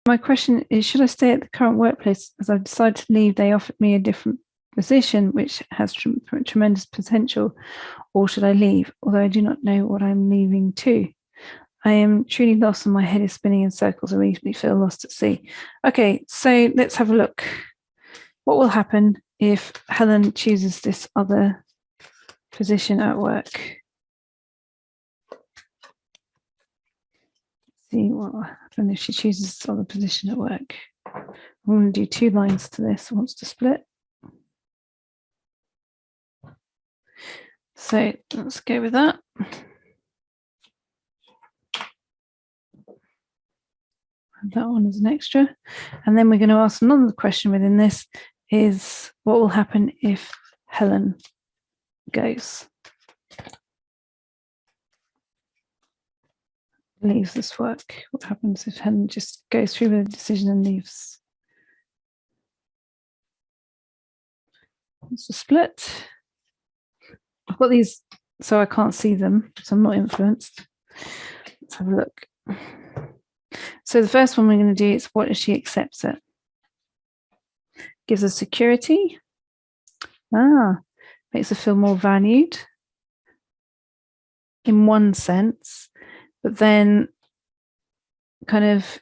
My question is, should I stay at the current workplace as I've decided to leave? They offered me a different position, which has tremendous potential, or should I leave? Although I do not know what I'm leaving to. I am truly lost and my head is spinning in circles. I really feel lost at sea. Okay, so let's have a look. What will happen if Helen chooses this other position at work? See what happens if she chooses this other position at work. I'm going to do 2 lines to this. Wants to split. So let's go with that. That one is an extra. And then we're going to ask another question within this is what will happen if Helen goes? Leaves this work. What happens if Helen just goes through with the decision and leaves? It's a split. I've got these so I can't see them, so I'm not influenced. Let's have a look. So the first one we're going to do is what if she accepts it? Gives her security. Makes her feel more valued in one sense, but then kind of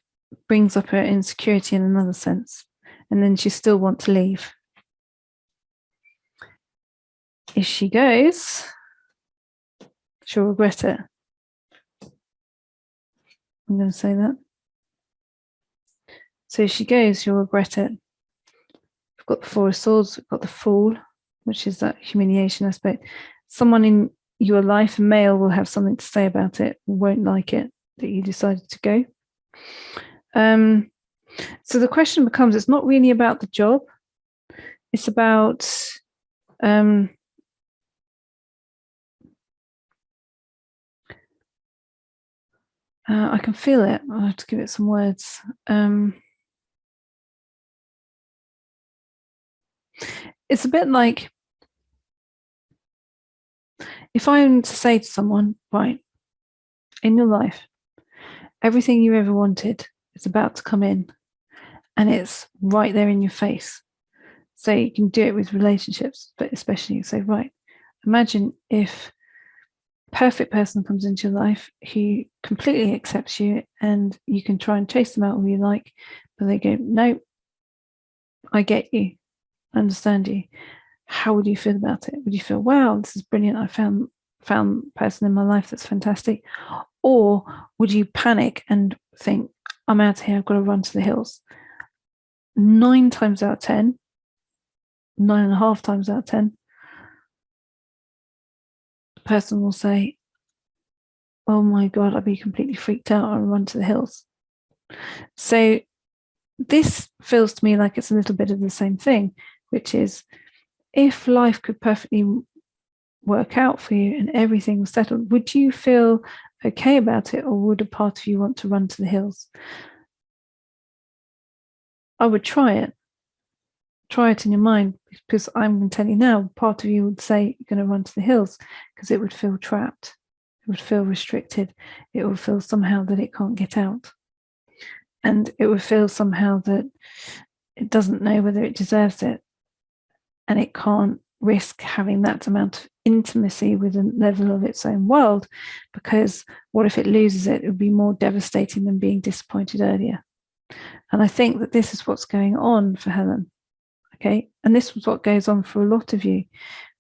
brings up her insecurity in another sense. And then she still wants to leave. If she goes, she'll regret it. I'm going to say that. So if she goes, she'll regret it. We've got the 4 of Swords, we've got the Fool, which is that humiliation aspect. Someone in your life, a male, will have something to say about it, won't like it, that you decided to go. So the question becomes, it's not really about the job. It's about I can feel it. I'll have to give it some words. It's a bit like if I am to say to someone, right, in your life, everything you ever wanted is about to come in and it's right there in your face. So you can do it with relationships, but especially you say, right, imagine if a perfect person comes into your life who completely accepts you and you can try and chase them out all you like, but they go, no, I get you, I understand you. How would you feel about it? Would you feel, wow, this is brilliant, I found a person in my life that's fantastic? Or would you panic and think, I'm out of here, I've got to run to the hills? 9 times out of 10, 9.5 times out of 10, the person will say, oh my God, I'd be completely freaked out and run to the hills. So this feels to me like it's a little bit of the same thing, which is if life could perfectly work out for you and everything was settled, would you feel okay about it, or would a part of you want to run to the hills? I would try it in your mind, because I'm going to tell you now, part of you would say you're going to run to the hills because it would feel trapped, it would feel restricted, it would feel somehow that it can't get out, and it would feel somehow that it doesn't know whether it deserves it, and it can't risk having that amount of intimacy with a level of its own world, because what if it loses it? It would be more devastating than being disappointed earlier. And I think that this is what's going on for Helen. Okay. And this was what goes on for a lot of you,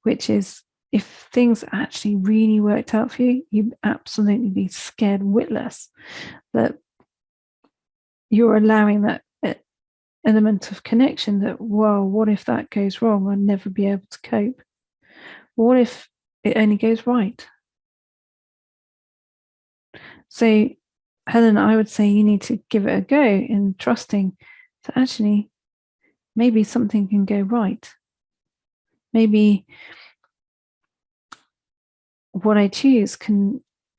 which is if things actually really worked out for you, you'd absolutely be scared witless that you're allowing that element of connection that, wow, what if that goes wrong? I'll never be able to cope. What if it only goes right? So, Helen, I would say you need to give it a go in trusting that actually maybe something can go right. Maybe what I choose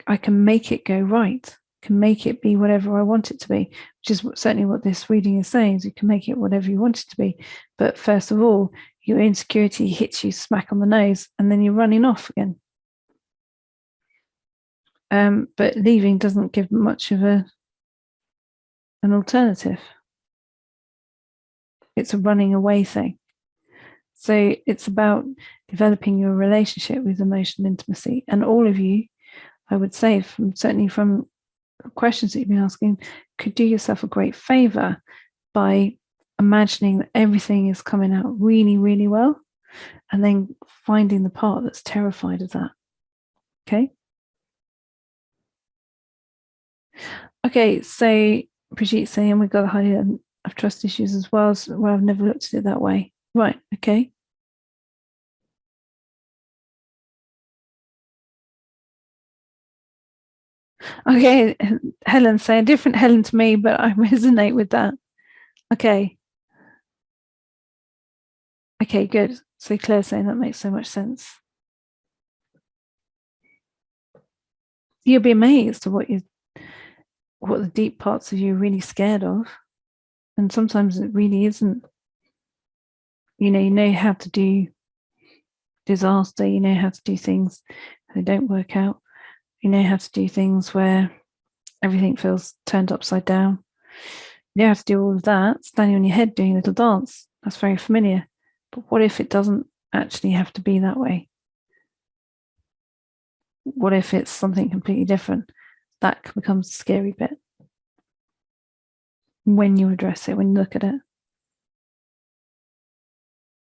I can make it go right, can make it be whatever I want it to be, which is certainly what this reading is saying, is you can make it whatever you want it to be. But first of all, your insecurity hits you smack on the nose and then you're running off again. But leaving doesn't give much of an alternative. It's a running away thing. So it's about developing your relationship with emotional intimacy. And all of you, I would say, certainly from questions that you've been asking, could do yourself a great favor by imagining that everything is coming out really, really well, and then finding the part that's terrified of that. Okay. Okay. So Brigitte saying we've got a high of trust issues as well. So, well, I've never looked at it that way. Right. Okay. Okay. Helen saying different Helen to me, but I resonate with that. Okay. Okay, good. So Claire's saying that makes so much sense. You'll be amazed at what the deep parts of you are really scared of. And sometimes it really isn't. You know how to do disaster, you know how to do things that don't work out, you know how to do things where everything feels turned upside down. You know how to do all of that, standing on your head doing a little dance. That's very familiar. But what if it doesn't actually have to be that way? What if it's something completely different? That becomes the scary bit when you address it, when you look at it.